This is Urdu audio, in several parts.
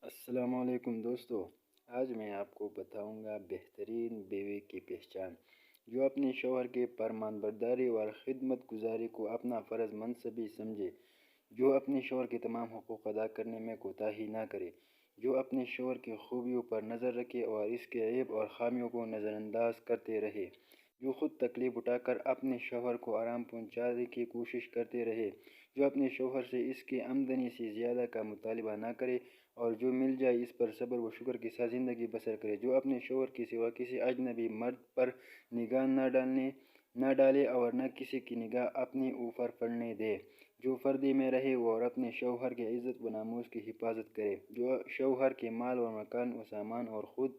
السلام علیکم دوستو، آج میں آپ کو بتاؤں گا بہترین بیوی کی پہچان جو اپنے شوہر کے فرمان برداری اور خدمت گزاری کو اپنا فرض منصبی سمجھے، جو اپنے شوہر کے تمام حقوق ادا کرنے میں کوتاہی نہ کرے، جو اپنے شوہر کی خوبیوں پر نظر رکھے اور اس کے عیب اور خامیوں کو نظر انداز کرتے رہے، جو خود تکلیف اٹھا کر اپنے شوہر کو آرام پہنچانے کی کوشش کرتے رہے، جو اپنے شوہر سے اس کی آمدنی سے زیادہ کا مطالبہ نہ کرے اور جو مل جائے اس پر صبر و شکر کے ساتھ زندگی بسر کرے، جو اپنے شوہر کے سوا کسی اجنبی مرد پر نگاہ نہ ڈالے اور نہ کسی کی نگاہ اپنے اوپر پڑنے دے، جو پردے میں رہے اور اپنے شوہر کی عزت و ناموس کی حفاظت کرے، جو شوہر کے مال و مکان و سامان اور خود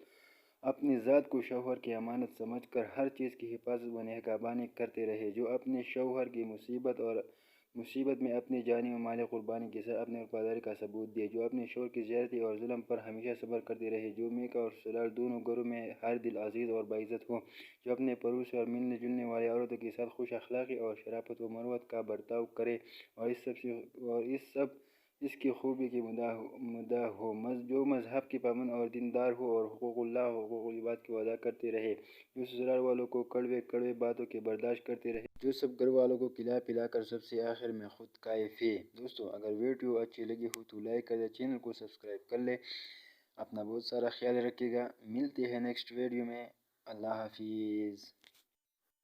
اپنی ذات کو شوہر کی امانت سمجھ کر ہر چیز کی حفاظت و نگہبانی کرتے رہے، جو اپنے شوہر کی مصیبت میں اپنی جانی و مالی قربانی کے ساتھ اپنی وفاداری کا ثبوت دے، جو اپنے شوہر کی زیادتی اور ظلم پر ہمیشہ صبر کرتے رہے، جو میکا اور سلال دونوں گھروں میں ہر دل عزیز اور باعزت ہو، جو اپنے پڑوسی اور ملنے جلنے والی عورتوں کے ساتھ خوش اخلاقی اور شرافت و مروت کا برتاؤ کرے اور اس کی خوبی کی مداح ہو، جو مذہب کی پابند اور دیندار ہو اور حقوق اللہ و حقوق العباد کو ادا کرتے رہے، جو سسرال والوں کو کڑوے باتوں کے برداشت کرتے رہے، جو سب گھر والوں کو کھلا پلا کر سب سے آخر میں خود کیفی۔ دوستو، اگر ویڈیو اچھی لگی ہو تو لائک کر دیں، چینل کو سبسکرائب کر لیں، اپنا بہت سارا خیال رکھیے گا، ملتے ہیں نیکسٹ ویڈیو میں، اللہ حافظ۔